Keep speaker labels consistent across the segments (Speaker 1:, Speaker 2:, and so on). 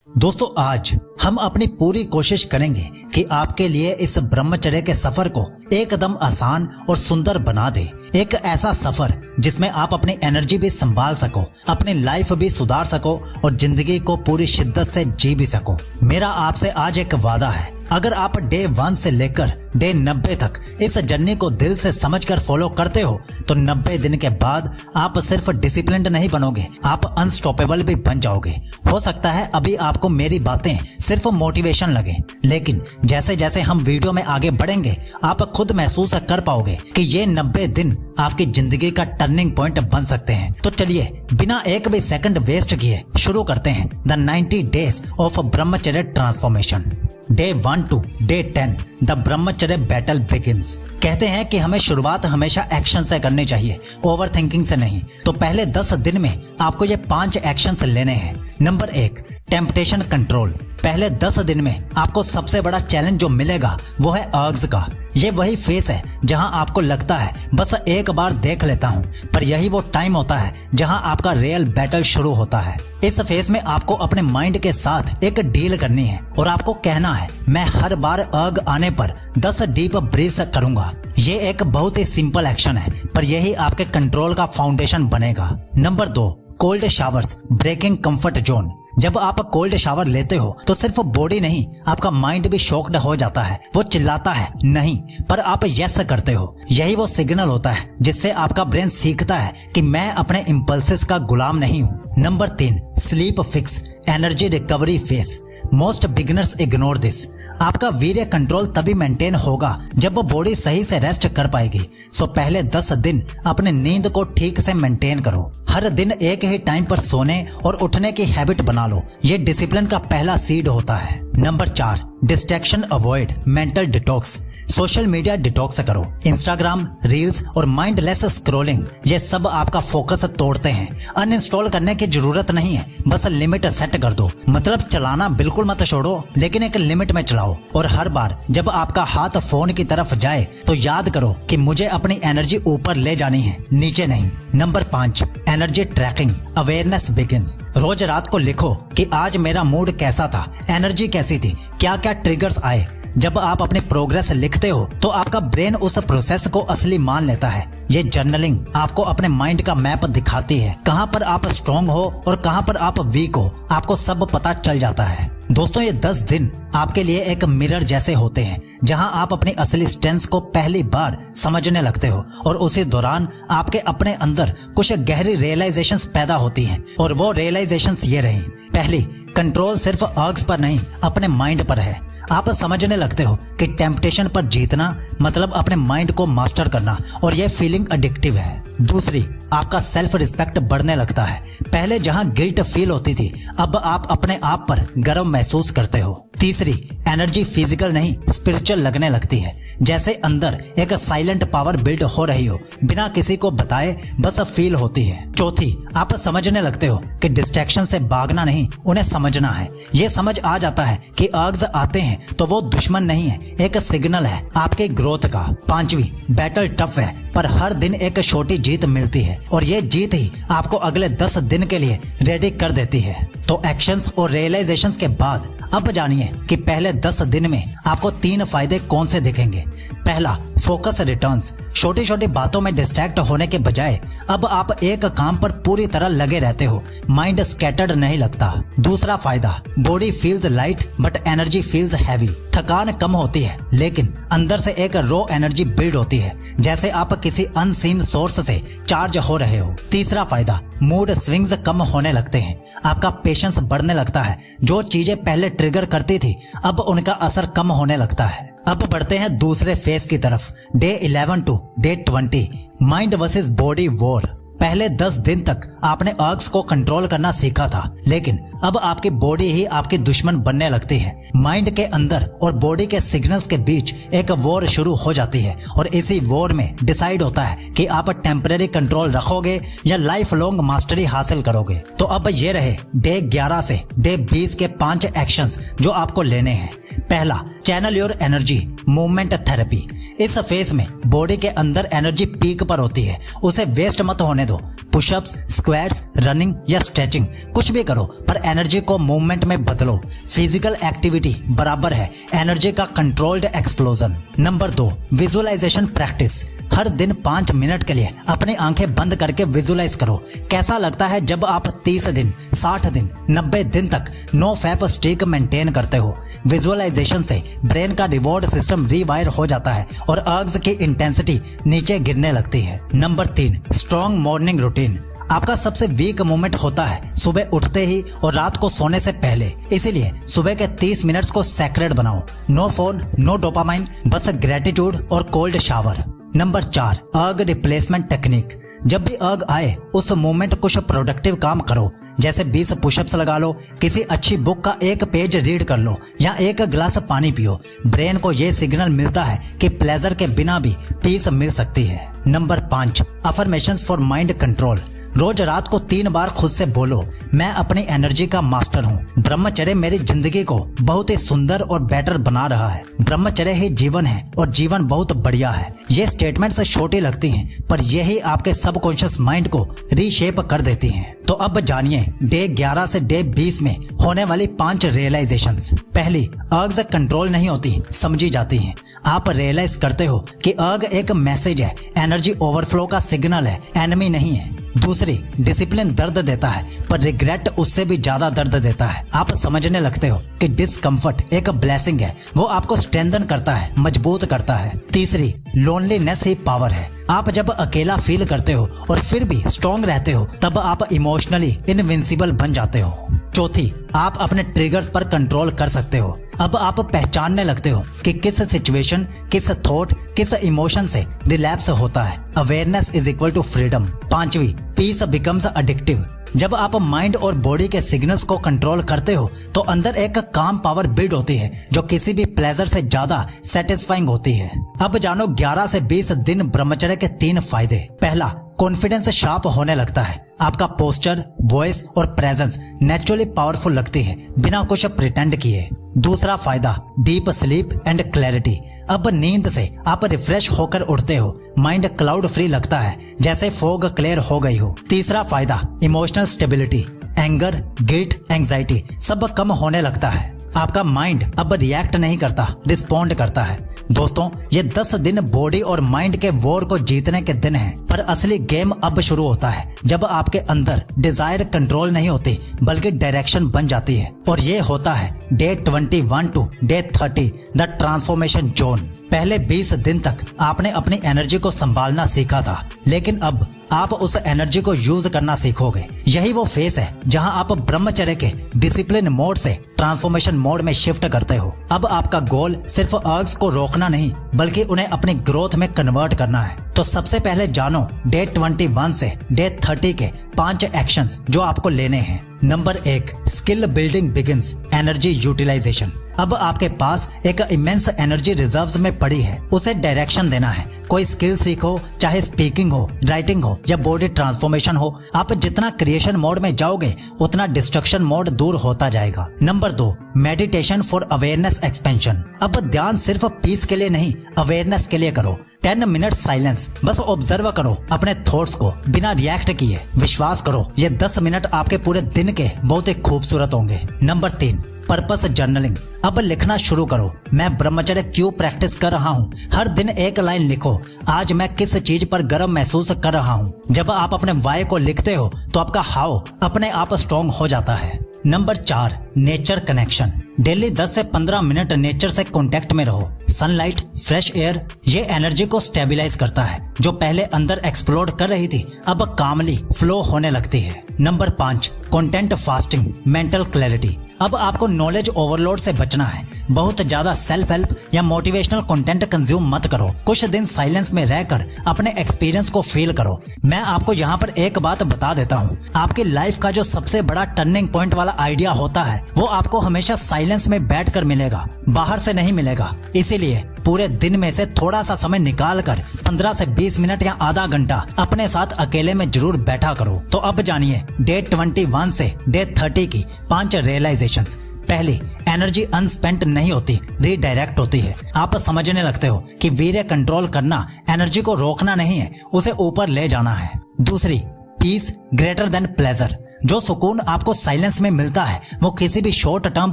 Speaker 1: दोस्तों आज हम अपनी पूरी कोशिश करेंगे कि आपके लिए इस ब्रह्मचर्य के सफर को एकदम आसान और सुंदर बना दे। एक ऐसा सफर जिसमें आप अपनी एनर्जी भी संभाल सको, अपनी लाइफ भी सुधार सको और जिंदगी को पूरी शिद्दत से जी भी सको। मेरा आपसे आज एक वादा है, अगर आप डे 1 से लेकर डे 90 तक इस जर्नी को दिल से समझकर फॉलो करते हो तो 90 दिन के बाद आप सिर्फ डिसिप्लिन्ड नहीं बनोगे, आप अनस्टॉपेबल भी बन जाओगे। हो सकता है अभी आपको मेरी बातें सिर्फ मोटिवेशन लगे, लेकिन जैसे जैसे हम वीडियो में आगे बढ़ेंगे आप खुद महसूस कर पाओगे कि ये 90 दिन आपकी जिंदगी का टर्निंग पॉइंट बन सकते हैं। तो चलिए बिना एक भी सेकंड वेस्ट किए शुरू करते हैं द 90 डेज ऑफ ब्रह्मचर्य transformation. Day 1 to day 10 the ब्रह्मचर्य बैटल बिगिंस। कहते हैं कि हमें शुरुआत हमेशा एक्शन से करनी चाहिए, ओवर थिंकिंग से नहीं। तो पहले 10 दिन में आपको ये 5 एक्शंस लेने हैं। Number 1, temptation control. पहले 10 दिन में आपको सबसे बड़ा चैलेंज जो मिलेगा वो है अर्ग्स का। ये वही फेस है जहां आपको लगता है बस एक बार देख लेता हूं, पर यही वो टाइम होता है जहां आपका रियल बैटल शुरू होता है। इस फेस में आपको अपने माइंड के साथ एक डील करनी है और आपको कहना है मैं हर बार अर्ग आने पर 10 डीप ब्रीथ करूंगा। ये एक बहुत ही सिंपल एक्शन है, पर यही आपके कंट्रोल का फाउंडेशन बनेगा। Number 2, cold showers breaking comfort zone. जब आप कोल्ड शावर लेते हो तो सिर्फ बॉडी नहीं, आपका माइंड भी शॉक्ड हो जाता है। वो चिल्लाता है नहीं, पर आप यस करते हो। यही वो सिग्नल होता है जिससे आपका ब्रेन सीखता है कि मैं अपने इम्पल्सेस का गुलाम नहीं हूँ। Number 3, sleep fix energy recovery face. Most beginners ignore this. आपका वीर्य कंट्रोल तभी मेंटेन होगा जब बॉडी सही से रेस्ट कर पाएगी। सो पहले 10 दिन अपने नींद को ठीक से मेंटेन करो। हर दिन एक ही टाइम पर सोने और उठने की हैबिट बना लो। ये डिसिप्लिन का पहला सीड होता है। Number 4, distraction avoid mental detox. Social media detox करो। इंस्टाग्राम, रील्स और माइंडलेस स्क्रॉलिंग ये सब आपका फोकस तोड़ते हैं। अनइंस्टॉल करने की जरूरत नहीं है, बस लिमिट सेट कर दो। मतलब चलाना बिल्कुल मत छोड़ो, लेकिन एक लिमिट में चलाओ। और हर बार जब आपका हाथ फोन की तरफ जाए तो याद करो कि मुझे अपनी एनर्जी ऊपर ले जानी है, नीचे नहीं। Number 5, energy tracking awareness begins. रोज रात को लिखो कि आज मेरा मूड कैसा था, एनर्जी कैसी थी, क्या क्या ट्रिगर्स आए। जब आप अपनी प्रोग्रेस लिखते हो तो आपका ब्रेन उस प्रोसेस को असली मान लेता है। ये जर्नलिंग आपको अपने माइंड का मैप दिखाती है, कहां पर आप स्ट्रॉन्ग हो और कहां पर आप वीक हो, आपको सब पता चल जाता है। दोस्तों ये 10 दिन आपके लिए एक मिरर जैसे होते हैं जहां आप अपनी असली स्ट्रेंथ को पहली बार समझने लगते हो और उसी दौरान आपके अपने अंदर कुछ गहरी रियलाइजेशंस पैदा होती हैं। और वो रियलाइजेशंस ये रही। पहली, कंट्रोल सिर्फ अर्ग्स पर नहीं, अपने माइंड पर है। आप समझने लगते हो कि टेम्पटेशन पर जीतना मतलब अपने माइंड को मास्टर करना, और यह फीलिंग एडिक्टिव है। दूसरी, आपका सेल्फ रिस्पेक्ट बढ़ने लगता है। पहले जहां गिल्ट फील होती थी, अब आप अपने आप पर गर्व महसूस करते हो। तीसरी, एनर्जी फिजिकल नहीं स्पिरिचुअल लगने लगती है, जैसे अंदर एक साइलेंट पावर बिल्ड हो रही हो, बिना किसी को बताए बस फील होती है। चौथी, आप समझने लगते हो कि डिस्ट्रैक्शन से भागना नहीं, उन्हें समझना है। ये समझ आ जाता है कि अर्ग्स आते हैं तो वो दुश्मन नहीं है, एक सिग्नल है आपके ग्रोथ का। पांचवी, बैटल टफ है पर हर दिन एक छोटी जीत मिलती है, और ये जीत ही आपको अगले 10 दिन के लिए रेडी कर देती है। तो एक्शंस और रियलाइजेशंस के बाद अब जानिए कि पहले 10 दिन में आपको 3 फायदे कौन से दिखेंगे। पहला, फोकस रिटर्न्स। छोटी छोटी बातों में डिस्ट्रैक्ट होने के बजाय अब आप एक काम पर पूरी तरह लगे रहते हो, माइंड स्कैटर्ड नहीं लगता। दूसरा फायदा, body feels light but energy feels heavy. थकान कम होती है लेकिन अंदर से एक रो एनर्जी बिल्ड होती है, जैसे आप किसी अनसीन सोर्स से चार्ज हो रहे हो। तीसरा फायदा, मूड स्विंग्स कम होने लगते हैं, आपका पेशेंस बढ़ने लगता है। जो चीजें पहले ट्रिगर करती थी अब उनका असर कम होने लगता है। अब बढ़ते हैं दूसरे फेज की तरफ, day 11 to day 20 mind versus body war. पहले 10 दिन तक आपने अर्ग्स को कंट्रोल करना सीखा था, लेकिन अब आपकी बॉडी ही आपकी दुश्मन बनने लगती है। माइंड के अंदर और बॉडी के सिग्नल्स के बीच एक वॉर शुरू हो जाती है, और इसी वॉर में डिसाइड होता है कि आप टेम्परेरी कंट्रोल रखोगे या लाइफ लॉन्ग मास्टरी हासिल करोगे। तो अब ये रहे डे 11 से डे 20 के 5 एक्शंस जो आपको लेने हैं। पहला, channel your energy movement therapy. इस फेज में बॉडी के अंदर एनर्जी पीक पर होती है, उसे वेस्ट मत होने दो। पुशअप्स, स्क्वाट्स, रनिंग या स्ट्रेचिंग, कुछ भी करो पर एनर्जी को मूवमेंट में बदलो। फिजिकल एक्टिविटी बराबर है एनर्जी का controlled explosion. Number 2, visualisation practice. हर दिन 5 मिनट के लिए अपनी आंखें बंद करके विजुअलाइज करो कैसा लगता है जब आप 30 दिन, 60 दिन, 90 दिन तक नो फैप स्ट्रीक मेंटेन करते हो। विजुअलाइजेशन से ब्रेन का रिवॉर्ड सिस्टम रीवायर हो जाता है और अर्ग्स की इंटेंसिटी नीचे गिरने लगती है। Number 3, strong morning routine. आपका सबसे वीक मोमेंट होता है सुबह उठते ही और रात को सोने से पहले, इसीलिए सुबह के 30 मिनट्स को सैक्रेड बनाओ। नो फोन, नो डोपामाइन, बस ग्रेटिट्यूड और कोल्ड शावर। नंबर 4, अर्ग रिप्लेसमेंट टेक्निक। जब भी अर्ग आए उस मोमेंट कुछ प्रोडक्टिव काम करो, जैसे 20 पुशअप्स लगा लो, किसी अच्छी बुक का एक पेज रीड कर लो या एक गिलास पानी पियो। ब्रेन को ये सिग्नल मिलता है कि प्लेजर के बिना भी पीस मिल सकती है। Number 5, affirmations for mind control. रोज रात को 3 बार खुद से बोलो, मैं अपनी एनर्जी का मास्टर हूँ। ब्रह्मचर्य मेरी जिंदगी को बहुत ही सुंदर और बेटर बना रहा है। ब्रह्मचर्य ही जीवन है और जीवन बहुत बढ़िया है। ये स्टेटमेंट्स छोटी लगती हैं पर यही आपके सबकॉन्शियस माइंड को रीशेप कर देती हैं। तो अब जानिए डे 11 से डे 20 में होने वाली 5 रियलाइजेशंस। पहली, अर्ग्स कंट्रोल नहीं होती, समझी जाती हैं। आप रियलाइज करते हो कि अर्ग एक मैसेज है, एनर्जी ओवरफ्लो का सिग्नल है, एनिमी नहीं है। दूसरी, डिसिप्लिन दर्द देता है पर रिग्रेट उससे भी ज्यादा दर्द देता है। आप समझने लगते हो कि डिस्कम्फर्ट एक ब्लेसिंग है, वो आपको स्ट्रेंथन करता है, मजबूत करता है। तीसरी, लोनलीनेस ही पावर है। आप जब अकेला फील करते हो और फिर भी स्ट्रॉन्ग रहते हो तब आप इमोशनली इनविंसिबल बन जाते हो। चौथी, आप अपने ट्रिगर्स पर कंट्रोल कर सकते हो। अब आप पहचानने लगते हो कि किस सिचुएशन, किस थॉट, किस इमोशन से रिलैप्स होता है। Awareness is equal to freedom. पांचवी, पीस बिकम्स एडिक्टिव। जब आप माइंड और बॉडी के सिग्नल्स को कंट्रोल करते हो तो अंदर एक काम पावर बिल्ड होती है जो किसी भी प्लेजर से ज्यादा सेटिस्फाइंग होती है। अब जानो 11 से 20 दिन ब्रह्मचर्य के 3 फायदे। पहला, कॉन्फिडेंस शार्प होने लगता है। आपका पोस्चर, वॉइस और प्रेजेंस नेचुरली पावरफुल लगती है बिना कुछ प्रिटेंड किए। दूसरा फायदा, डीप स्लीप एंड क्लैरिटी। अब नींद से आप रिफ्रेश होकर उठते हो, माइंड क्लाउड फ्री लगता है, जैसे फॉग क्लियर हो गई हो। तीसरा फायदा, emotional stability. Anger, guilt, anxiety सब कम होने लगता है। आपका माइंड अब रिएक्ट नहीं करता, रिस्पॉन्ड करता है। दोस्तों, ये 10 दिन बॉडी और माइंड के वॉर को जीतने के दिन हैं, पर असली गेम अब शुरू होता है जब आपके अंदर डिजायर कंट्रोल नहीं होती बल्कि डायरेक्शन बन जाती है। और ये होता है day 21 to day 30, the transformation zone. पहले 20 दिन तक आपने अपनी एनर्जी को संभालना सीखा था, लेकिन अब आप उस एनर्जी को यूज करना सीखोगे। यही वो फेस है जहां आप ब्रह्मचर्य के डिसिप्लिन मोड से ट्रांसफॉर्मेशन मोड में शिफ्ट करते हो। अब आपका गोल सिर्फ अर्ग्स को रोकना नहीं बल्कि उन्हें अपनी ग्रोथ में कन्वर्ट करना है। तो सबसे पहले जानो डे 21 से डे 30 के 5 एक्शंस जो आपको लेने हैं। Number 1, skill building begins, energy utilisation. अब आपके पास एक इमेंस एनर्जी रिजर्व्स में पड़ी है, उसे डायरेक्शन देना है। कोई स्किल सीखो, चाहे स्पीकिंग हो, राइटिंग हो या बॉडी ट्रांसफॉर्मेशन हो। आप जितना क्रिएशन मोड में जाओगे उतना डिस्ट्रक्शन मोड दूर होता जाएगा। Number 2, meditation for awareness expansion. अब ध्यान सिर्फ पीस के लिए नहीं, अवेयरनेस के लिए करो। 10 मिनट साइलेंस, बस ऑब्जर्व करो अपने थॉट्स को बिना रिएक्ट किए। विश्वास करो ये 10 मिनट आपके पूरे दिन के बहुत ही खूबसूरत होंगे। Number 3, purpose journaling. अब लिखना शुरू करो, मैं ब्रह्मचर्य क्यों प्रैक्टिस कर रहा हूँ। हर दिन एक लाइन लिखो, आज मैं किस चीज पर गर्व महसूस कर रहा हूँ। जब आप अपने वाई को लिखते हो तो आपका हाउ अपने आप स्ट्रॉन्ग हो जाता है। Number 4, nature connection. डेली 10 से 15 मिनट नेचर से कांटेक्ट में रहो। सनलाइट, फ्रेश एयर, ये एनर्जी को स्टेबलाइज करता है। जो पहले अंदर एक्सप्लोड कर रही थी अब कामली फ्लो होने लगती है। Number 5, content fasting, mental clarity. अब आपको नॉलेज ओवरलोड से बचना है। बहुत ज्यादा सेल्फ हेल्प या मोटिवेशनल कंटेंट कंज्यूम मत करो। कुछ दिन साइलेंस में रहकर अपने एक्सपीरियंस को फील करो। मैं आपको यहाँ पर एक बात बता देता हूँ, आपकी लाइफ का जो सबसे बड़ा टर्निंग पॉइंट वाला आइडिया होता है वो आपको हमेशा साइलेंस में बैठकर मिलेगा, बाहर से नहीं मिलेगा। इसीलिए पूरे दिन में से थोड़ा सा समय निकाल कर 15 से 20 मिनट या आधा घंटा अपने साथ अकेले में जरूर बैठा करो। तो अब जानिए डे 21 से डे 30 की 5 रियलाइजेशंस। पहली, एनर्जी अनस्पेंट नहीं होती, रीडायरेक्ट होती है। आप समझने लगते हो कि वीर्य कंट्रोल करना एनर्जी को रोकना नहीं है, उसे ऊपर ले जाना है। दूसरी, पीस ग्रेटर देन प्लेजर। जो सुकून आपको साइलेंस में मिलता है वो किसी भी शॉर्ट टर्म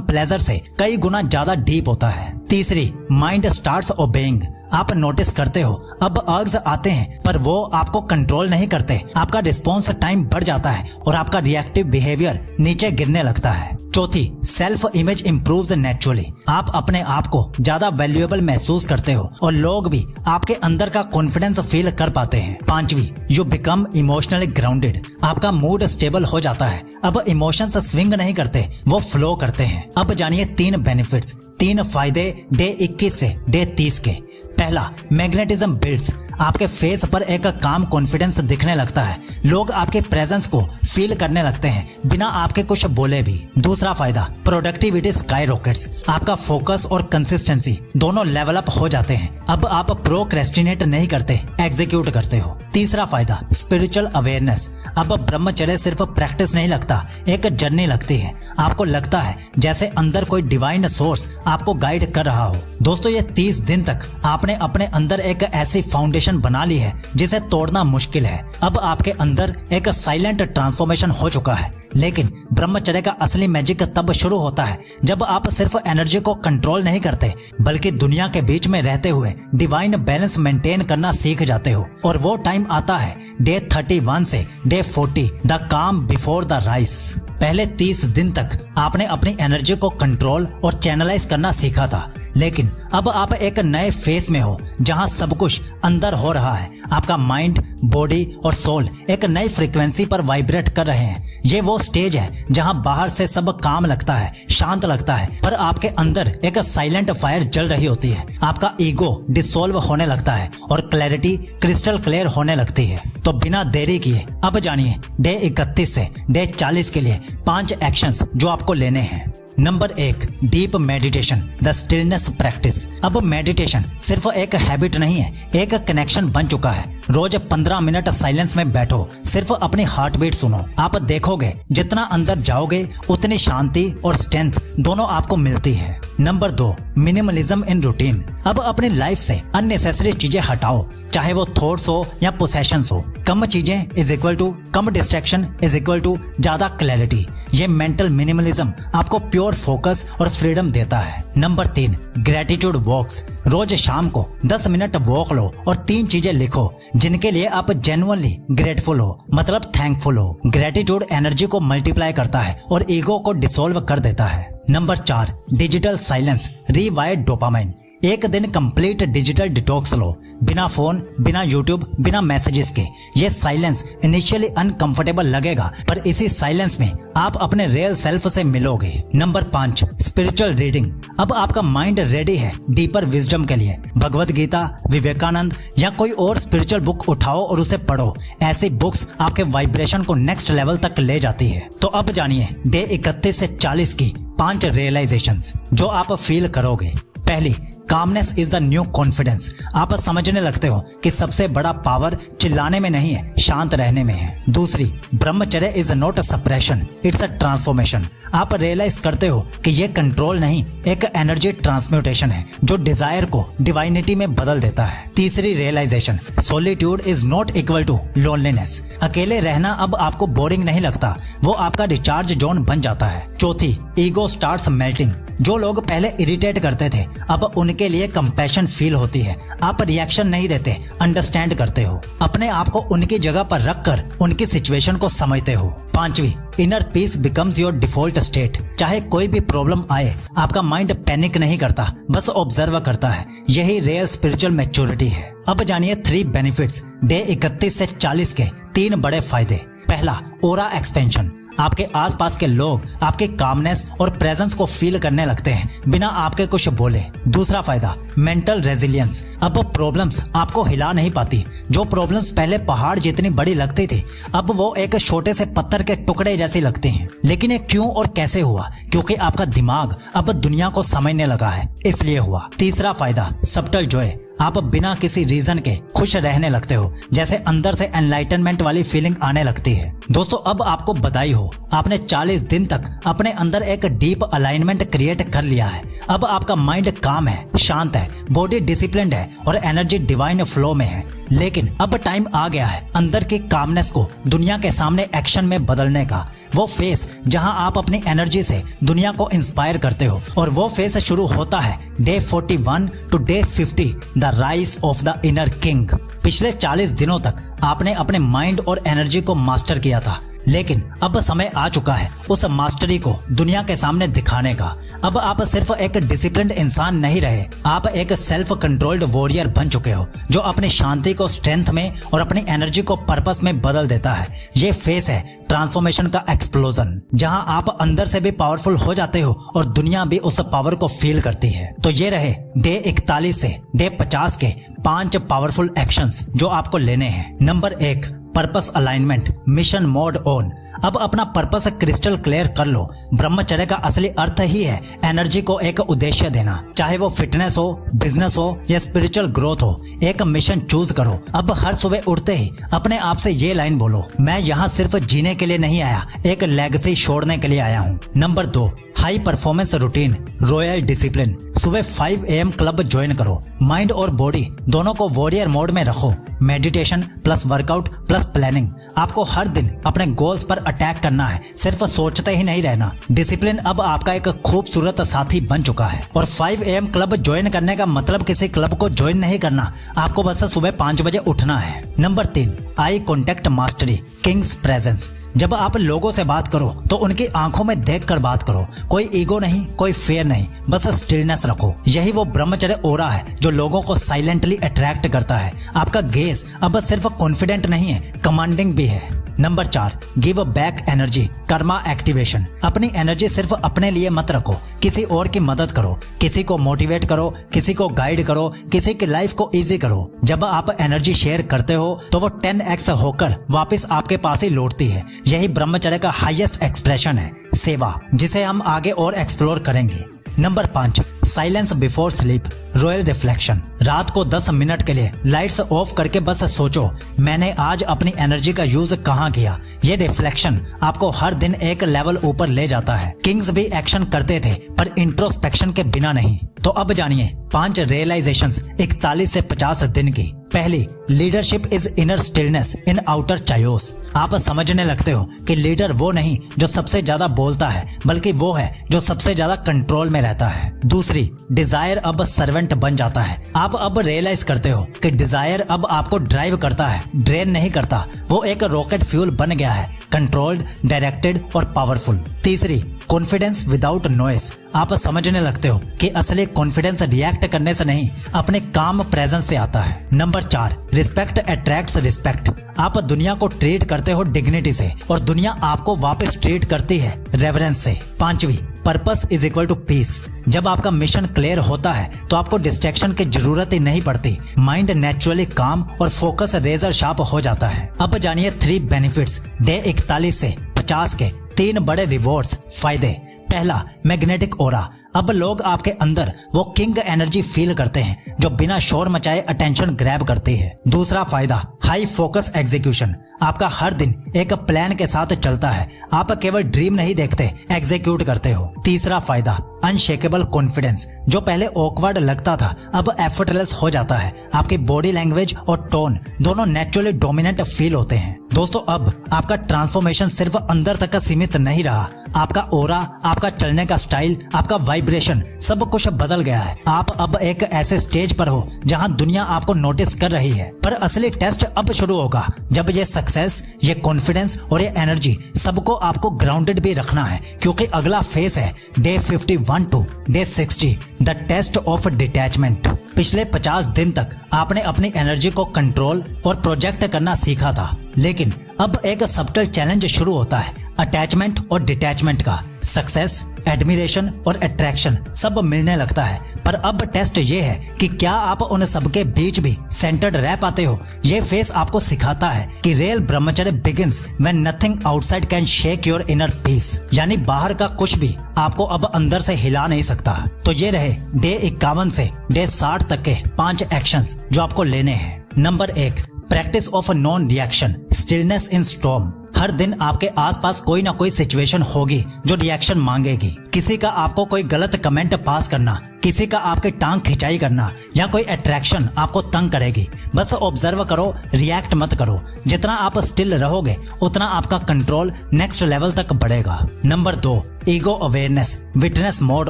Speaker 1: प्लेजर से कई गुना ज्यादा डीप होता है। तीसरी, माइंड स्टार्ट्स ओबेइंग। आप नोटिस करते हो अब अर्ग्स आते हैं पर वो आपको कंट्रोल नहीं करते। आपका रिस्पॉन्स टाइम बढ़ जाता है और आपका रिएक्टिव बिहेवियर नीचे गिरने लगता है। चौथी, सेल्फ इमेज इम्प्रूव्स नेचुरली। आप अपने आप को ज्यादा वैल्यूएबल महसूस करते हो और लोग भी आपके अंदर का कॉन्फिडेंस फील कर पाते हैं। पांचवी, यू बिकम इमोशनली ग्राउंडेड। आपका मूड स्टेबल हो जाता है। अब इमोशंस स्विंग नहीं करते, वो फ्लो करते हैं। अब जानिए 3 बेनिफिट्स, 3 फायदे डे 21 से डे 30 के। पहला, मैग्नेटिज्म बिल्ड्स। आपके फेस पर एक काम कॉन्फिडेंस दिखने लगता है। लोग आपके प्रेजेंस को फील करने लगते हैं बिना आपके कुछ बोले भी। दूसरा फायदा, प्रोडक्टिविटी स्काई रॉकेट्स। आपका फोकस और कंसिस्टेंसी दोनों लेवल अप हो जाते हैं। अब आप प्रोक्रेस्टिनेट नहीं करते, एग्जीक्यूट करते हो। तीसरा फायदा, स्पिरिचुअल अवेयरनेस। अब ब्रह्मचर्य सिर्फ प्रैक्टिस नहीं लगता, एक जर्नी लगती है। आपको लगता है जैसे अंदर कोई डिवाइन सोर्स आपको गाइड कर रहा हो। दोस्तों, ये 30 दिन तक आपने अपने अंदर एक ऐसी फाउंडेशन बना ली है जिसे तोड़ना मुश्किल है। अब आपके अंदर एक साइलेंट ट्रांसफॉर्मेशन हो चुका है। लेकिन ब्रह्मचर्य का असली मैजिक तब शुरू होता है जब आप सिर्फ एनर्जी को कंट्रोल नहीं करते बल्कि दुनिया के बीच में रहते हुए डिवाइन बैलेंस मेंटेन करना सीख जाते हो। और वो टाइम आता है डे 31 से डे 40, द काम बिफोर द राइज। पहले 30 दिन तक आपने अपनी एनर्जी को कंट्रोल और चैनलाइज करना सीखा था, लेकिन अब आप एक नए फेज में हो जहां सब कुछ अंदर हो रहा है। आपका माइंड, बॉडी और सोल एक नई फ्रीक्वेंसी पर वाइब्रेट कर रहे हैं। ये वो स्टेज है जहां बाहर से सब काम लगता है, शांत लगता है, पर आपके अंदर एक साइलेंट फायर जल रही होती है। आपका ईगो डिसॉल्व होने लगता है और क्लैरिटी क्रिस्टल क्लियर होने लगती है। तो बिना देरी किए अब जानिए डे 31 से डे 40 के लिए 5 एक्शंस जो आपको लेने हैं। Number 1, deep meditation, the stillness practice. अब मेडिटेशन सिर्फ एक हैबिट नहीं है, एक कनेक्शन बन चुका है। रोज 15 मिनट साइलेंस में बैठो, सिर्फ अपनी हार्ट बीट सुनो। आप देखोगे जितना अंदर जाओगे उतनी शांति और स्ट्रेंथ दोनों आपको मिलती है। Number 2, minimalism in routine. अब अपनी लाइफ से अननेसेसरी चीजें हटाओ, चाहे वो थॉट्स हो या पोसेशंस हो। कम चीजें इज इक्वल टू कम डिस्ट्रैक्शन इज इक्वल टू ज्यादा क्लैरिटी। ये मेंटल मिनिमलिज्म आपको प्योर फोकस और फ्रीडम देता है। नंबर 3, ग्रेटिट्यूड वॉक्स। रोज शाम को 10 मिनट वॉक लो और 3 चीजें लिखो जिनके लिए आप जेन्युइनली ग्रेटफुल हो, मतलब थैंकफुल हो। ग्रेटिट्यूड एनर्जी को मल्टीप्लाई करता है और ईगो को डिसॉल्व कर देता है। Number 4, digital silence, रीवायर dopamine. एक दिन कंप्लीट डिजिटल डिटॉक्स लो, बिना फोन, बिना यूट्यूब, बिना मैसेजेस के। ये साइलेंस इनिशियली अनकंफर्टेबल लगेगा पर इसी साइलेंस में आप अपने रियल सेल्फ से मिलोगे। Number 5, spiritual reading. अब आपका माइंड रेडी है डीपर विजडम के लिए। भगवत गीता, विवेकानंद या कोई और स्पिरिचुअल बुक उठाओ और उसे पढ़ो। ऐसी बुक्स आपके वाइब्रेशन को नेक्स्ट लेवल तक ले जाती है। तो अब जानिए डे 31 से 40 की 5 रियलाइजेशंस जो आप फील करोगे। पहली, calmness is the new confidence. आप समझने लगते हो कि सबसे बड़ा पावर चिल्लाने में नहीं है, शांत रहने में है। दूसरी, ब्रह्मचर्य is not a suppression, it's a transformation. आप रियलाइज करते हो कि ये कंट्रोल नहीं, एक एनर्जी ट्रांसम्यूटेशन है जो डिजायर को डिवाइनिटी में बदल देता है। तीसरी realisation, solitude is not equal to loneliness. अकेले रहना अब आपको बोरिंग नहीं लगता, वो आपका रिचार्ज जोन बन जाता है। चौथी, ईगो स्टार्ट्स मेल्टिंग। जो लोग पहले इरिटेट करते थे अब उनके लिए कंपैशन फील होती है। आप रिएक्शन नहीं देते, अंडरस्टैंड करते हो। अपने आप को उनकी जगह पर रखकर उनकी सिचुएशन को समझते हो। पांचवी, inner peace becomes your default state. चाहे कोई भी प्रॉब्लम आए आपका माइंड पैनिक नहीं करता, बस ऑब्जर्व करता है। यही रियल स्पिरिचुअल मैच्योरिटी है। अब जानिए 3 बेनिफिट्स डे 31 से 40 के 3 बड़े फायदे। पहला, ऑरा एक्सपेंशन। आपके आसपास के लोग आपके कामनेस और प्रेजेंस को फील करने लगते हैं बिना आपके कुछ बोले। दूसरा फायदा, मेंटल रेजिलियंस। अब प्रॉब्लम्स आपको हिला नहीं पाती। जो प्रॉब्लम्स पहले पहाड़ जितनी बड़ी लगती थी अब वो एक छोटे से पत्थर के टुकड़े जैसी लगती हैं। लेकिन ये क्यों और कैसे हुआ? क्योंकि आपका दिमाग अब दुनिया को समझने लगा है, इसलिए हुआ। तीसरा फायदा, सब्टल जॉय। आप बिना किसी रीजन के खुश रहने लगते हो, जैसे अंदर से एनलाइटनमेंट वाली फीलिंग आने लगती है। दोस्तों, अब आपको बधाई हो, आपने 40 दिन तक अपने अंदर एक डीप अलाइनमेंट क्रिएट कर लिया है। अब आपका माइंड काम है, शांत है, बॉडी डिसिप्लिन्ड है और एनर्जी डिवाइन फ्लो में है। लेकिन अब टाइम आ गया है अंदर की कामनेस को दुनिया के सामने एक्शन में बदलने का। वो फेस जहां आप अपनी एनर्जी से दुनिया को इंस्पायर करते हो, और वो फेस शुरू होता है day 41 to day 50, the rise of the inner king. पिछले 40 दिनों तक आपने अपने माइंड और एनर्जी को मास्टर किया था, लेकिन अब समय आ चुका है उस मास्टरी को दुनिया के सामने दिखाने का। अब आप सिर्फ एक डिसिप्लिन्ड इंसान नहीं रहे, आप एक सेल्फ कंट्रोल्ड वॉरियर बन चुके हो जो अपनी शांति को स्ट्रेंथ में और अपनी एनर्जी को पर्पस में बदल देता है। ये फेस है ट्रांसफॉर्मेशन का एक्सप्लोजन, जहां आप अंदर से भी पावरफुल हो जाते हो और दुनिया भी उस पावर को फील करती है। तो ये रहे डे 41 से डे 50 के 5 पावरफुल एक्शंस जो आपको लेने हैं। Number 1, purpose alignment, mission mode on. अब अपना पर्पस क्रिस्टल क्लियर कर लो। ब्रह्मचर्य का असली अर्थ ही है एनर्जी को एक उद्देश्य देना, चाहे वो फिटनेस हो, बिजनेस हो या स्पिरिचुअल ग्रोथ हो। एक मिशन चूज करो। अब हर सुबह उठते ही अपने आप से ये लाइन बोलो, मैं यहाँ सिर्फ जीने के लिए नहीं आया, एक लेगेसी छोड़ने के लिए आया हूँ। Number 2, high performance routine, royal discipline. सुबह 5 AM क्लब ज्वाइन करो। माइंड और बॉडी दोनों को वॉरियर मोड में रखो। Meditation plus workout plus planning. आपको हर दिन अपने गोल्स पर अटैक करना है, सिर्फ सोचते ही नहीं रहना। डिसिप्लिन अब आपका एक खूबसूरत साथी बन चुका है। और 5 AM क्लब ज्वाइन करने का मतलब किसी क्लब को ज्वाइन नहीं करना, आपको बस सुबह 5 बजे उठना है। Number 3, eye contact mastery, Kings presence. जब आप लोगों से बात करो तो उनकी आंखों में देखकर बात करो। कोई ईगो नहीं, कोई फेयर नहीं, बस स्टिलनेस रखो। यही वो ब्रह्मचर्य ओरा है जो लोगों को साइलेंटली अट्रैक्ट करता है। आपका गेज अब सिर्फ कॉन्फिडेंट नहीं है, कमांडिंग भी है। Number 4, give back energy, Karma activation. अपनी एनर्जी सिर्फ अपने लिए मत रखो, किसी और की मदद करो, किसी को मोटिवेट करो, किसी को गाइड करो, किसी की लाइफ को इजी करो। जब आप एनर्जी शेयर करते हो तो वो 10x होकर वापस आपके पास ही लौटती है। यही ब्रह्मचर्य का हाईएस्ट एक्सप्रेशन है, सेवा, जिसे हम आगे और एक्सप्लोर करेंगे। Number 5, silence before sleep, royal reflection. रात को 10 मिनट के लिए लाइट्स ऑफ करके बस सोचो, मैंने आज अपनी एनर्जी का यूज कहाँ किया। ये रिफ्लेक्शन आपको हर दिन एक लेवल ऊपर ले जाता है। किंग्स भी एक्शन करते थे पर इंट्रोस्पेक्शन के बिना नहीं। तो अब जानिए 5 रियलाइजेशंस 41 से 50 दिन की। पहली, leadership is inner stillness in outer Chaayos. आप समझने लगते हो कि लीडर वो नहीं जो सबसे ज्यादा बोलता है, बल्कि वो है जो सबसे ज्यादा कंट्रोल में रहता है। दूसरी, डिजायर अब सर्वेंट बन जाता है। आप अब रियलाइज करते हो कि डिजायर अब आपको ड्राइव करता है, ड्रेन नहीं करता। वो एक रॉकेट फ्यूल बन गया है, कंट्रोल्ड, डायरेक्टेड और पावरफुल। तीसरी, कॉन्फिडेंस विदाउट नॉइस। आप समझने लगते हो कि असली कॉन्फिडेंस रिएक्ट करने से नहीं, अपने काम प्रेजेंस से आता है। Number 4, respect attracts respect. आप दुनिया को ट्रीट करते हो डिग्निटी से और दुनिया आपको वापस ट्रीट करती है रेवरेंस से। पांचवी, purpose is equal to peace. जब आपका मिशन क्लियर होता है तो आपको डिस्ट्रैक्शन की जरूरत ही नहीं पड़ती। माइंड नेचुरली काम और फोकस रेजर शार्प हो जाता है। अब जानिए 3 बेनिफिट्स डे 41 से 50 के 3 बड़े रिवॉर्ड्स, फायदे। पहला, मैग्नेटिक ओरा। अब लोग आपके अंदर वो किंग एनर्जी फील करते हैं जो बिना शोर मचाए अटेंशन ग्रैब करती है। दूसरा फायदा, हाई फोकस एग्जीक्यूशन। आपका हर दिन एक प्लान के साथ चलता है, आप केवल ड्रीम नहीं देखते, एग्जीक्यूट करते हो। तीसरा फायदा, अनशेकेबल कॉन्फिडेंस। जो पहले ऑकवर्ड लगता था अब एफर्टलेस हो जाता है। आपकी बॉडी लैंग्वेज और टोन दोनों नेचुरली डोमिनेंट फील होते हैं। दोस्तों, अब आपका ट्रांसफॉर्मेशन सिर्फ अंदर तक सीमित नहीं रहा। आपका ओरा, आपका चलने का स्टाइल, आपका वाइब्रेशन, सब कुछ बदल गया है। आप अब एक ऐसे स्टेज पर हो जहां दुनिया आपको नोटिस कर रही है। पर असली टेस्ट अब शुरू होगा, जब ये सक्सेस, ये कॉन्फिडेंस और ये एनर्जी सबको आपको ग्राउंडेड भी रखना है, क्योंकि अगला फेस है day 51 to day 60, the test of detachment. पिछले 50 दिन तक आपने अपनी एनर्जी को कंट्रोल और प्रोजेक्ट करना सीखा था, लेकिन अब एक सबटल चैलेंज शुरू होता है, अटैचमेंट और डिटैचमेंट का। सक्सेस, एडमिरेशन और अट्रैक्शन सब मिलने लगता है, पर अब टेस्ट ये है कि क्या आप उन सबके बीच भी सेंटर्ड रह पाते हो। ये फेस आपको सिखाता है कि रियल ब्रह्मचर्य begins when nothing outside can shake your inner peace. यानी बाहर का कुछ भी आपको अब अंदर से हिला नहीं सकता। तो ये रहे डे 51 से डे 60 तक के 5 एक्शंस जो आपको लेने हैं। Number 1, practice of non reaction, stillness in storm. हर दिन आपके आसपास कोई ना कोई सिचुएशन होगी जो रिएक्शन मांगेगी। किसी का आपको कोई गलत कमेंट पास करना, किसी का आपके टांग खिंचाई करना, या कोई अट्रैक्शन आपको तंग करेगी, बस ऑब्जर्व करो, रिएक्ट मत करो। जितना आप स्टिल रहोगे उतना आपका कंट्रोल नेक्स्ट लेवल तक बढ़ेगा। Number 2, ego awareness, witness mode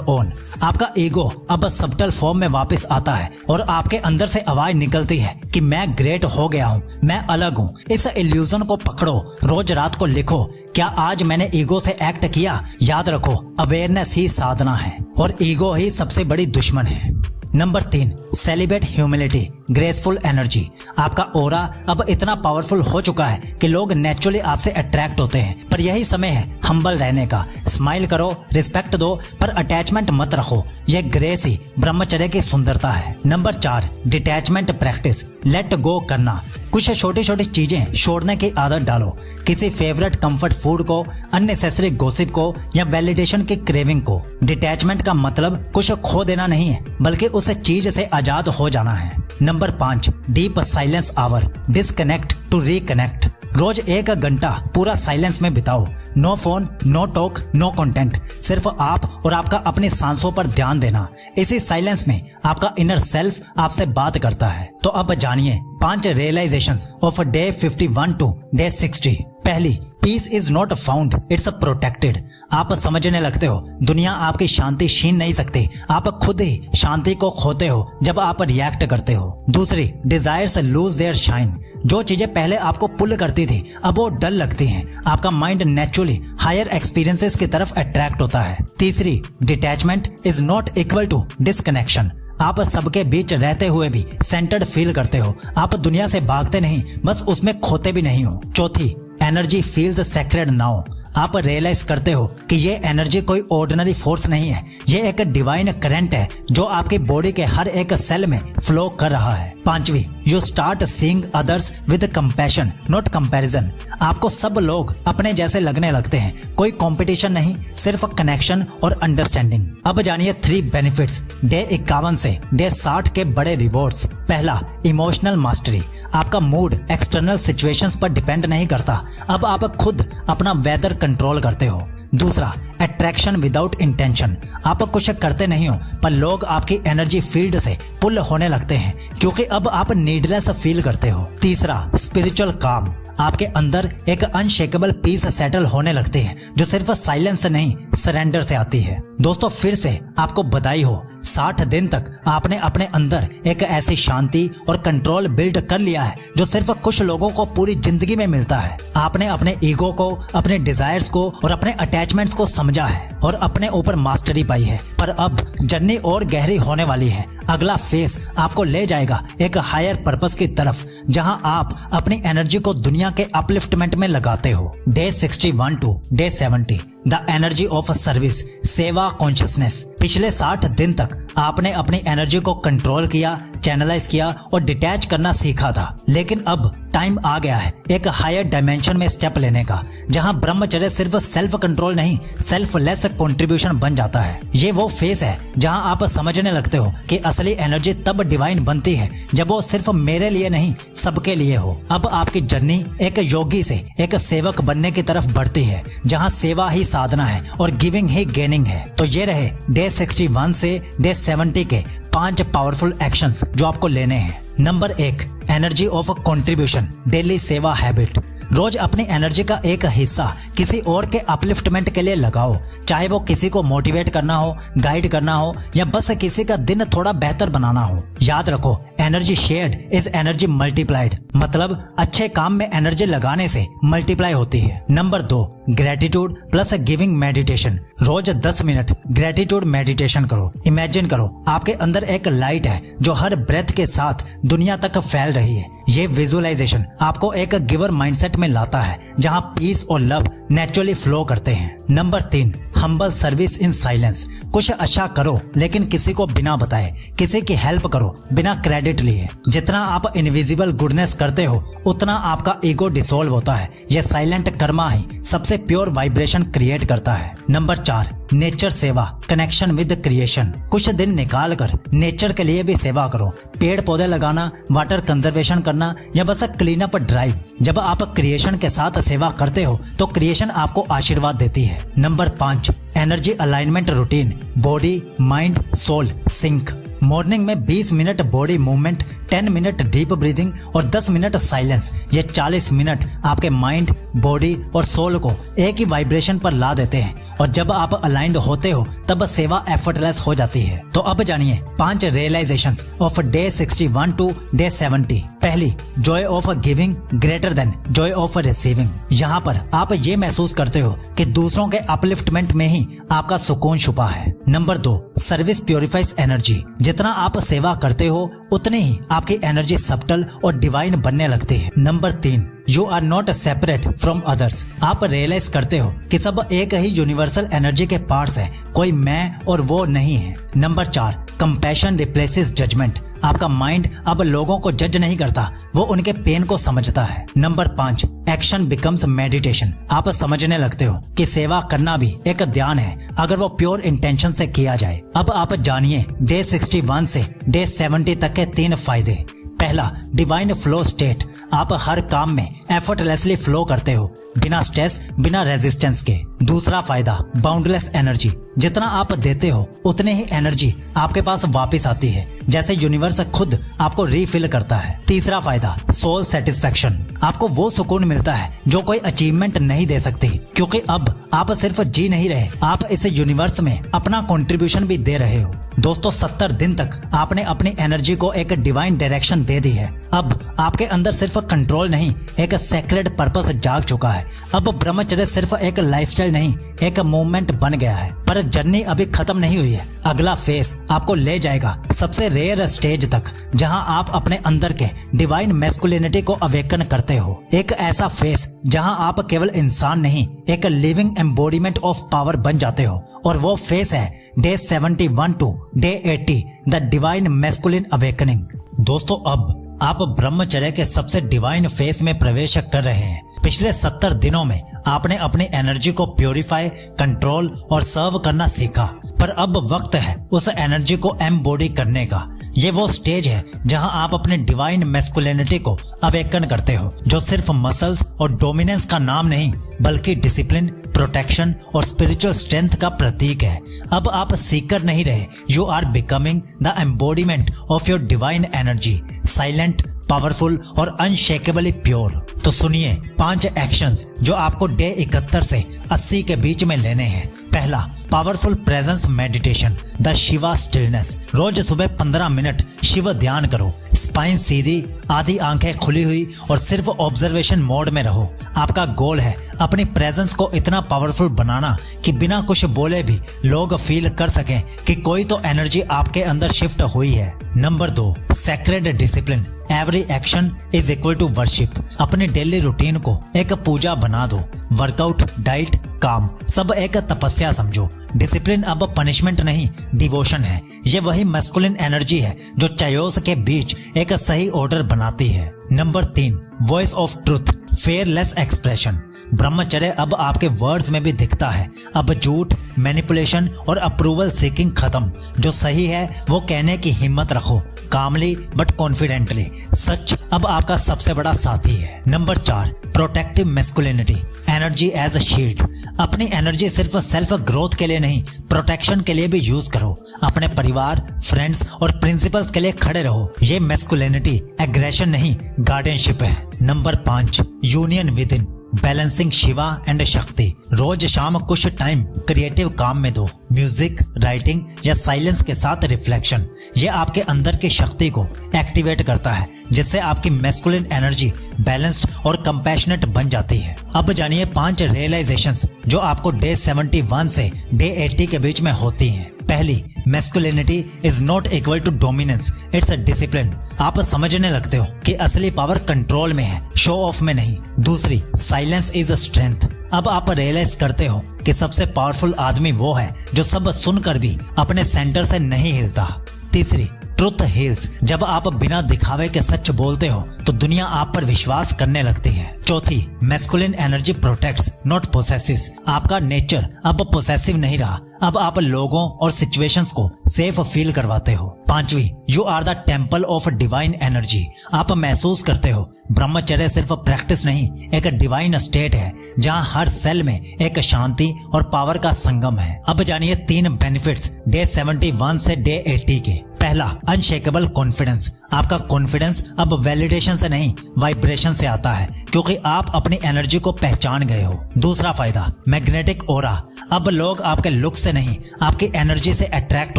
Speaker 1: on. आपका ईगो अब सबटल फॉर्म में वापस आता है और आपके अंदर से आवाज निकलती है कि मैं ग्रेट हो गया हूँ, मैं अलग हूँ। इस इल्यूजन को पकड़ो, रोज रात को लिखो, क्या आज मैंने ईगो से एक्ट किया। याद रखो, अवेयरनेस ही साधना है और ईगो ही सबसे बड़ी दुश्मन है। Number 3, celebrate humility, graceful energy. आपका ऑरा अब इतना पावरफुल हो चुका है कि लोग नेचुरली आपसे अट्रैक्ट होते हैं, पर यही समय है हम्बल रहने का। स्माइल करो, रिस्पेक्ट दो, पर अटैचमेंट मत रखो। यह ग्रेस ही ब्रह्मचर्य की सुंदरता है। Number 4, detachment practice, let go करना। कुछ छोटी छोटी चीजें छोड़ने की आदत डालो, किसी फेवरेट कंफर्ट फूड को, अननेसेसरी गॉसिप को या वैलिडेशन की क्रेविंग को। डिटैचमेंट का मतलब कुछ खो देना नहीं है, बल्कि उस चीज से आजाद हो जाना है। Number 5, deep silence hour, disconnect to reconnect. रोज 1 घंटा पूरा साइलेंस में बिताओ। No phone, no talk, no content, सिर्फ आप और आपका अपनी सांसों पर ध्यान देना। इसी साइलेंस में आपका इनर सेल्फ आपसे बात करता है। तो अब जानिए 5 realisations of day 51 to day 60। पहली, peace is not found, it's protected. आप समझने लगते हो दुनिया आपकी शांति छीन नहीं सकती, आप खुद ही शांति को खोते हो जब आप रिएक्ट करते हो। दूसरी, डिजायर्स लूज देयर शाइन। जो चीजें पहले आपको पुल करती थी अब वो डल लगती हैं। आपका माइंड नेचुरली हायर एक्सपीरियंसेस की तरफ अट्रैक्ट होता है। तीसरी, detachment is not equal to disconnection. आप सबके बीच रहते हुए भी सेंटर्ड फील करते हो। आप दुनिया से भागते नहीं, बस उसमें खोते भी नहीं हो। चौथी, एनर्जी फील्स सेक्रेड नाउ। आप रियलाइज करते हो कि ये एनर्जी कोई ऑर्डिनरी फोर्स नहीं है, ये एक डिवाइन करंट है जो आपकी बॉडी के हर एक सेल में फ्लो कर रहा है। पांचवी, you start seeing others with compassion not comparison. आपको सब लोग अपने जैसे लगने लगते हैं, कोई कंपटीशन नहीं, सिर्फ कनेक्शन और अंडरस्टैंडिंग। अब जानिए 3 बेनिफिट्स डे 51 से डे 60 के बड़े रिवॉर्ड्स। पहला, इमोशनल मास्टरी। आपका मूड एक्सटर्नल सिचुएशंस पर डिपेंड नहीं करता, अब आप खुद अपना वेदर कंट्रोल करते हो। दूसरा, अट्रैक्शन विदाउट इंटेंशन। आप कुछ करते नहीं हो पर लोग आपकी एनर्जी फील्ड से पुल होने लगते हैं क्योंकि अब आप नीडलेस फील करते हो। तीसरा, स्पिरिचुअल काम। आपके अंदर एक अनशेकेबल पीस सेटल होने लगती है जो सिर्फ साइलेंस से नहीं, सरेंडर से आती है। दोस्तों, फिर से आपको बधाई हो, 60 दिन तक आपने अपने अंदर एक ऐसी शांति और कंट्रोल बिल्ड कर लिया है जो सिर्फ कुछ लोगों को पूरी जिंदगी में मिलता है। आपने अपने ईगो को, अपने डिजायर्स को और अपने अटैचमेंट्स को समझा है और अपने ऊपर मास्टरी पाई है। पर अब जर्नी और गहरी होने वाली है। अगला फेस आपको ले जाएगा एक हायर पर्पस की तरफ जहां आप अपनी एनर्जी को दुनिया के अपलिफ्टमेंट में लगाते हो। Day 61 to day 70, the energy of service, सेवा कॉन्शियसनेस। पिछले 60 दिन तक आपने अपनी एनर्जी को कंट्रोल किया, चैनलाइज किया और डिटैच करना सीखा था, लेकिन अब टाइम आ गया है एक हायर डायमेंशन में स्टेप लेने का, जहां ब्रह्मचर्य सिर्फ सेल्फ कंट्रोल नहीं, सेल्फलेस कंट्रीब्यूशन बन जाता है। ये वो फेस है जहां आप समझने लगते हो कि असली एनर्जी तब डिवाइन बनती है जब वो सिर्फ मेरे लिए नहीं, सबके लिए हो। अब आपकी जर्नी एक योगी से एक सेवक बनने की तरफ बढ़ती है, जहां सेवा ही साधना है और गिविंग ही गेनिंग है। तो ये रहे डे 61 से डे 70 के 5 पावरफुल एक्शंस जो आपको लेने हैं। Number 1, energy of contribution, daily सेवा हैबिट। रोज अपनी एनर्जी का एक हिस्सा किसी और के अपलिफ्टमेंट के लिए लगाओ, चाहे वो किसी को मोटिवेट करना हो, गाइड करना हो या बस किसी का दिन थोड़ा बेहतर बनाना हो। याद रखो, energy shared is energy multiplied, मतलब अच्छे काम में एनर्जी लगाने से मल्टीप्लाई होती है। Number 2, gratitude plus giving meditation. रोज 10 मिनट ग्रेटिट्यूड मेडिटेशन करो। इमेजिन करो आपके अंदर एक लाइट है जो हर ब्रेथ के साथ दुनिया तक फैल रही है। ये विजुअलाइजेशन आपको एक गिवर माइंडसेट में लाता है जहां पीस और लव नेचुरली फ्लो करते हैं। Number 3, humble service in silence. कुछ अच्छा करो लेकिन किसी को बिना बताए, किसी की हेल्प करो बिना क्रेडिट लिए। जितना आप इनविजिबल गुडनेस करते हो उतना आपका ईगो डिसॉल्व होता है। यह साइलेंट कर्मा ही सबसे प्योर वाइब्रेशन क्रिएट करता है। नंबर 4, नेचर सेवा, कनेक्शन विद क्रिएशन। कुछ दिन निकाल कर नेचर के लिए भी सेवा करो। पेड़ पौधे लगाना, वाटर कंजर्वेशन करना या बस क्लीन अप ड्राइव। जब आप क्रिएशन के साथ सेवा करते हो तो क्रिएशन आपको आशीर्वाद देती है। Number 5, energy alignment routine, body mind soul sync. Morning में 20 minute body movement, 10 minute deep breathing और 10 मिनट साइलेंस, ये 40 मिनट आपके माइंड, बॉडी और सोल को एक ही वाइब्रेशन पर ला देते हैं और जब आप अलाइंड होते हो तब सेवा एफर्टलेस हो जाती है। तो अब जानिए 5 realisations of day 61 to day 70। पहली, joy of giving greater than joy of receiving. यहाँ पर आप ये महसूस करते हो कि दूसरों के अपलिफ्टमेंट में ही आपका सुकून छुपा है। Number 2, service purifies energy. जितना आप सेवा करते हो उतनी ही आपकी एनर्जी सब्टल और डिवाइन बनने लगती है। Number 3, you are not separate from others. आप रियलाइज करते हो कि सब एक ही यूनिवर्सल एनर्जी के पार्ट्स हैं, कोई मैं और वो नहीं है। Number 4, compassion replaces judgement. आपका माइंड अब लोगों को जज नहीं करता, वो उनके पेन को समझता है। Number 5, action becomes meditation. आप समझने लगते हो कि सेवा करना भी एक ध्यान है अगर वो प्योर इंटेंशन से किया जाए। अब आप जानिए डे 61 से डे 70 तक के 3 फायदे। पहला, डिवाइन फ्लो स्टेट। आप हर काम में एफर्टलेसली फ्लो करते हो, बिना स्ट्रेस, बिना रेजिस्टेंस के। दूसरा फायदा, बाउंडलेस एनर्जी। जितना आप देते हो उतनी ही एनर्जी आपके पास वापस आती है, जैसे यूनिवर्स खुद आपको रीफिल करता है। तीसरा फायदा, सोल सेटिस्फेक्शन। आपको वो सुकून मिलता है जो कोई अचीवमेंट नहीं दे सकती, क्योंकि अब आप सिर्फ जी नहीं रहे, आप इस यूनिवर्स में अपना कंट्रीब्यूशन भी दे रहे हो। दोस्तों, 70 दिन तक आपने अपनी एनर्जी को एक डिवाइन डायरेक्शन दे दी है। अब आपके अंदर सिर्फ कंट्रोल नहीं, एक सेक्रेड पर्पस जाग चुका है। अब ब्रह्मचर्य सिर्फ एक लाइफस्टाइल नहीं, एक मूवमेंट बन गया है। पर जर्नी अभी खत्म नहीं हुई है। अगला फेस आपको ले जाएगा सबसे रेयर स्टेज तक, जहां आप अपने अंदर के डिवाइन मैस्कुलिनिटी को अवेकन करते हो। एक ऐसा फेस जहां आप केवल इंसान नहीं, एक लिविंग एम्बॉडीमेंट ऑफ पावर बन जाते हो। और वो फेस है day 71 to day 80, the divine masculine awakening. दोस्तों, अब आप ब्रह्मचर्य के सबसे डिवाइन फेस में प्रवेश कर रहे हैं। पिछले 70 दिनों में आपने अपनी एनर्जी को प्योरीफाई, कंट्रोल और सर्व करना सीखा, पर अब वक्त है उस एनर्जी को एम्बॉडी करने का। ये वो स्टेज है जहां आप अपने डिवाइन मैस्कुलिनिटी को अवेकन करते हो, जो सिर्फ मसल्स और डोमिनेंस का नाम नहीं, बल्कि डिसिप्लिन, प्रोटेक्शन और स्पिरिचुअल स्ट्रेंथ का प्रतीक है। अब आप सीकर नहीं रहे, you are becoming the embodiment of your divine energy, silent, powerful और अनशेकेबली प्योर। तो सुनिए 5 एक्शंस जो आपको डे 71 से 80 के बीच में लेने हैं। पहला, powerful presence meditation, the Shiva stillness. रोज सुबह 15 मिनट शिव ध्यान करो। स्पाइन सीधी, आधी आंखें खुली हुई और सिर्फ ऑब्जर्वेशन मोड में रहो। आपका गोल है अपनी प्रेजेंस को इतना पावरफुल बनाना कि बिना कुछ बोले भी लोग फील कर सकें कि कोई तो एनर्जी आपके अंदर शिफ्ट हुई है। Number 2, sacred discipline. Every action is equal to worship. अपने डेली रूटीन को एक पूजा बना दो। वर्कआउट, डाइट, काम, सब एक तपस्या समझो। डिसिप्लिन अब पनिशमेंट नहीं, डिवोशन है। ये वही मैस्कुलिन एनर्जी है जो चायोस के बीच एक सही ऑर्डर बनाती है। Number 3, voice of truth, fearless expression. ब्रह्मचर्य अब आपके वर्ड्स में भी दिखता है। अब झूठ, मैनिपुलेशन और अप्रूवल सीकिंग खत्म। जो सही है वो कहने की हिम्मत रखो, कामली बट कॉन्फिडेंटली। सच अब आपका सबसे बड़ा साथी है। Number 4, protective masculinity, energy as a shield. अपनी एनर्जी सिर्फ सेल्फ ग्रोथ के लिए नहीं, प्रोटेक्शन के लिए भी यूज करो। अपने परिवार, फ्रेंड्स और प्रिंसिपल्स के लिए खड़े रहो। ये मैस्कुलिनिटी एग्रेशन नहीं, गार्डियनशिप है। Number 5, union with in, balancing Shiva and शक्ति। रोज शाम कुछ टाइम क्रिएटिव काम में दो, म्यूजिक, राइटिंग या साइलेंस के साथ रिफ्लेक्शन। ये आपके अंदर की शक्ति को एक्टिवेट करता है, जिससे आपकी मैस्कुलिन एनर्जी बैलेंस्ड और कंपैशनेट बन जाती है। अब जानिए 5 रियलाइजेशंस जो आपको डे 71 से डे 80 के बीच में होती हैं। पहली, masculinity is not equal to dominance, it's a discipline. आप समझने लगते हो कि असली पावर कंट्रोल में है, शो ऑफ में नहीं। दूसरी, साइलेंस इज अ स्ट्रेंथ। अब आप रियलाइज करते हो कि सबसे पावरफुल आदमी वो है जो सब सुनकर भी अपने सेंटर से नहीं हिलता। तीसरी, ट्रुथ हील्स। जब आप बिना दिखावे के सच बोलते हो तो दुनिया आप पर विश्वास करने लगती है। चौथी, masculine energy protects not possessive. आपका नेचर अब पोसेसिव नहीं रहा, अब आप लोगों और सिचुएशंस को सेफ फील करवाते हो। पांचवी, you are the temple of divine energy. आप महसूस करते हो ब्रह्मचर्य सिर्फ प्रैक्टिस नहीं, एक डिवाइन स्टेट है जहां हर सेल में एक शांति और पावर का संगम है। अब जानिए 3 बेनिफिट्स डे 71 से डे 80 के। पहला, अनशेकेबल कॉन्फिडेंस। आपका कॉन्फिडेंस अब वैलिडेशन से नहीं, वाइब्रेशन से आता है, क्योंकि आप अपनी एनर्जी को पहचान गए हो। दूसरा फायदा, मैग्नेटिक ऑरा। अब लोग आपके लुक से नहीं, आपकी एनर्जी से अट्रैक्ट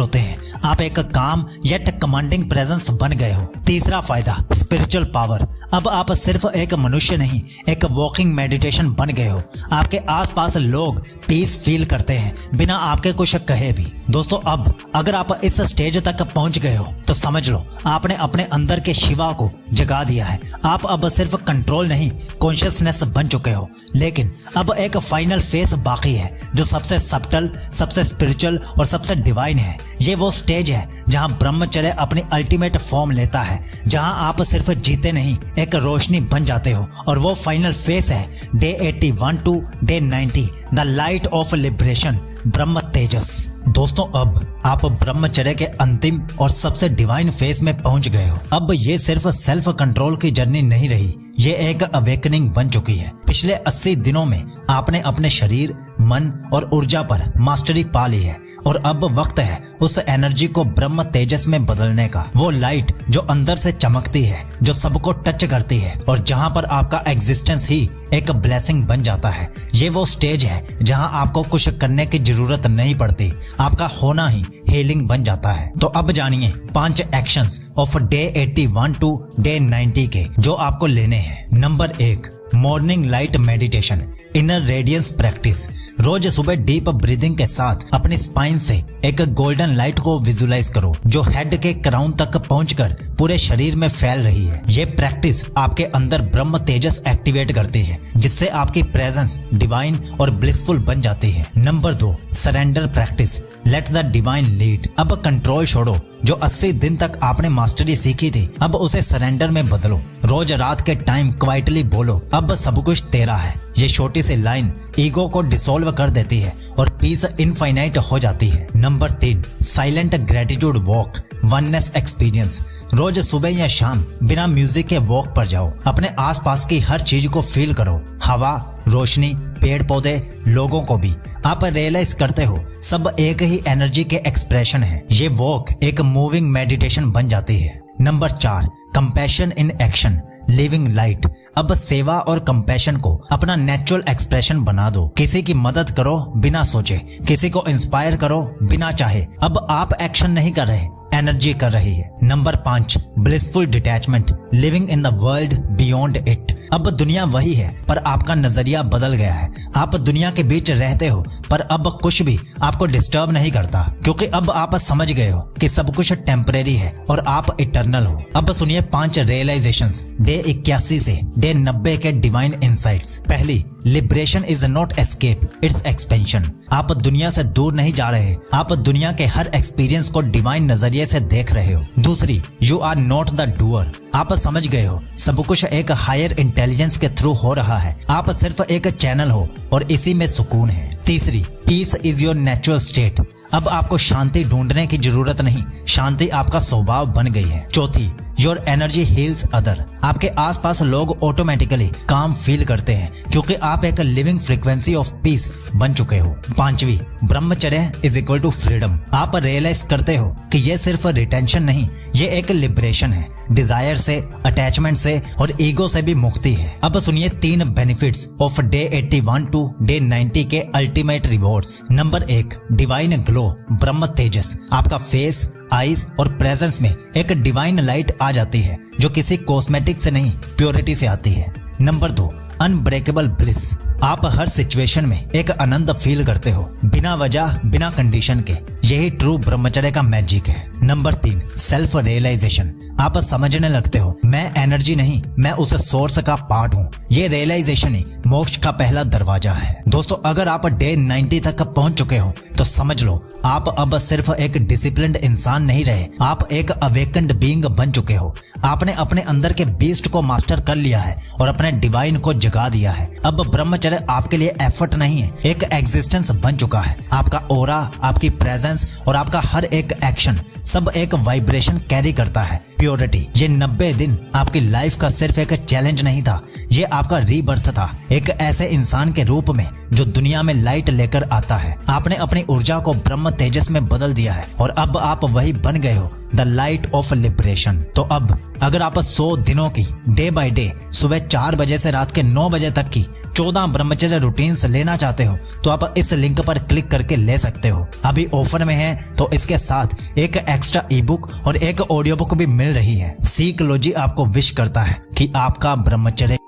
Speaker 1: होते हैं। आप एक काम येट कमांडिंग प्रेजेंस बन गए हो। तीसरा फायदा, स्पिरिचुअल पावर। अब आप सिर्फ एक मनुष्य नहीं, एक वॉकिंग मेडिटेशन बन गए हो। आपके आसपास लोग पीस फील करते हैं बिना आपके कुछ कहे भी। दोस्तों, अब अगर आप इस स्टेज तक पहुंच गए हो तो समझ लो आपने अपने अंदर के शिवा को जगा दिया है। आप अब सिर्फ कंट्रोल नहीं, कॉन्शियसनेस बन चुके हो। लेकिन अब एक फाइनल फेस बाकी है, जो सबसे सब्टल, सबसे स्पिरिचुअल और सबसे डिवाइन है। ये वो स्टेज है जहां ब्रह्मचर्य अपनी अल्टीमेट फॉर्म लेता है, जहां आप सिर्फ जीते नहीं, एक रोशनी बन जाते हो। और वो फाइनल फेस है day 81 to day 90, the light of liberation, ब्रह्म तेजस। दोस्तों, अब आप ब्रह्मचर्य के अंतिम और सबसे डिवाइन फेस में पहुंच गए हो। अब ये सिर्फ सेल्फ कंट्रोल की जर्नी नहीं रही, ये एक अवेकनिंग बन चुकी है। पिछले 80 दिनों में आपने अपने शरीर, मन और ऊर्जा पर मास्टरी पा ली है, और अब वक्त है उस एनर्जी को ब्रह्म तेजस में बदलने का। वो लाइट जो अंदर से चमकती है, जो सबको टच करती है, और जहां पर आपका एग्जिस्टेंस ही एक ब्लेसिंग बन जाता है। ये वो स्टेज है जहां आपको कुछ करने की जरूरत नहीं पड़ती, आपका होना ही हीलिंग बन जाता है। तो अब जानिए 5 actions of day 81 to day 90 के जो आपको लेने हैं। Number 1, morning light meditation, inner radiance practice. रोज सुबह डीप ब्रीदिंग के साथ अपनी स्पाइन से एक गोल्डन लाइट को विजुलाइज करो, जो हेड के क्राउन तक पहुंचकर पूरे शरीर में फैल रही है। ये प्रैक्टिस आपके अंदर ब्रह्म तेजस एक्टिवेट करती है, जिससे आपकी प्रेजेंस डिवाइन और ब्लिसफुल बन जाती है। Number 2, surrender practice, let the divine lead. अब कंट्रोल छोड़ो, जो 80 दिन तक आपने मास्टरी सीखी थी, अब उसे सरेंडर में बदलो। रोज रात के टाइम क्वाइटली बोलो, अब सब कुछ तेरा है। ये छोटी सी लाइन ईगो को डिसॉल्व कर देती है और पीस इनफाइनाइट हो जाती है। Number 3, silent gratitude walk, oneness experience. रोज सुबह या शाम बिना म्यूजिक के वॉक पर जाओ, अपने आसपास की हर चीज को फील करो, हवा, रोशनी, पेड़ पौधे, लोगों को भी। आप रियलाइज करते हो सब एक ही एनर्जी के एक्सप्रेशन है। ये वॉक एक मूविंग मेडिटेशन बन जाती है। Number 4, compassion in action, living light. अब सेवा और कंपैशन को अपना नेचुरल एक्सप्रेशन बना दो। किसी की मदद करो बिना सोचे, किसी को इंस्पायर करो बिना चाहे। अब आप एक्शन नहीं कर रहे, एनर्जी कर रही है। Number 5, blissful detachment, living in the world beyond it. अब दुनिया वही है, पर आपका नजरिया बदल गया है। आप दुनिया के बीच रहते हो, पर अब कुछ भी आपको डिस्टर्ब नहीं करता, क्योंकि अब आप समझ गए हो कि सब कुछ टेम्परेरी है और आप इटर्नल हो। अब सुनिए 5 रियलाइजेशंस डे 81 से डे 90 के डिवाइन इंसाइट्स। पहली, liberation is not escape, it's expansion. आप दुनिया से दूर नहीं जा रहे, आप दुनिया के हर एक्सपीरियंस को डिवाइन नजरिए से देख रहे हो। दूसरी, you are not the doer. आप समझ गए हो सब कुछ एक हायर इंटेलिजेंस के थ्रू हो रहा है, आप सिर्फ एक चैनल हो और इसी में सुकून है। तीसरी, peace is your natural state. अब आपको शांति ढूंढने की जरूरत नहीं, शांति आपका स्वभाव बन गई है। चौथी, योर एनर्जी हील्स अदर। आपके आसपास लोग ऑटोमेटिकली काम फील करते हैं, क्योंकि आप एक लिविंग फ्रीक्वेंसी ऑफ पीस बन चुके हो। पांचवी, ब्रह्मचर्य इज इक्वल टू फ्रीडम। आप रियलाइज करते हो कि ये सिर्फ रिटेंशन नहीं, ये एक लिबरेशन है। डिजायर से, अटैचमेंट से और ईगो से भी मुक्ति है। अब सुनिए 3 benefits of day 81 to day 90 के ultimate rewards. Number 1, divine glow, ब्रह्म तेजस। आपका फेस, आईज और प्रेजेंस में एक डिवाइन लाइट आ जाती है, जो किसी कॉस्मेटिक से नहीं, प्योरिटी से आती है। Number 2, unbreakable bliss. आप हर सिचुएशन में एक आनंद फील करते हो, बिना वजह, बिना कंडीशन के। यही ट्रू ब्रह्मचर्य का मैजिक है। Number 3, self realisation. आप समझने लगते हो मैं एनर्जी नहीं, मैं उस सोर्स का पार्ट हूँ। ये रियलाइजेशन ही मोक्ष का पहला दरवाजा है। दोस्तों, अगर आप डे 90 तक पहुंच चुके हो तो समझ लो आप अब सिर्फ एक डिसिप्लिन्ड इंसान नहीं रहे, आप एक अवेकन्ड बीइंग बन चुके हो। आपने अपने अंदर के बीस्ट को मास्टर कर लिया है और अपने डिवाइन को जगा दिया है। अब ब्रह्मचर्य आपके लिए एफर्ट नहीं है, एक एग्जिस्टेंस बन चुका है। आपका ओरा, आपकी प्रेजेंस और आपका हर एक एक्शन सब एक वाइब्रेशन कैरी करता है, प्योरिटी। ये 90 दिन आपकी लाइफ का सिर्फ एक चैलेंज नहीं था, ये आपका रीबर्थ था, एक ऐसे इंसान के रूप में जो दुनिया में लाइट लेकर आता है। आपने अपनी ऊर्जा को ब्रह्म तेजस में बदल दिया है और अब आप वही बन गए हो, द लाइट ऑफ लिबरेशन। तो अब अगर आप 100 दिनों की डे बाय डे सुबह 4 बजे से रात के 9 बजे तक की 14 ब्रह्मचर्य रूटीन्स लेना चाहते हो तो आप इस लिंक पर क्लिक करके ले सकते हो। अभी ऑफर में है तो इसके साथ एक एक्स्ट्रा ई बुक और एक ऑडियो बुक भी मिल रही है। सीकलॉजी आपको विश करता है कि आपका ब्रह्मचर्य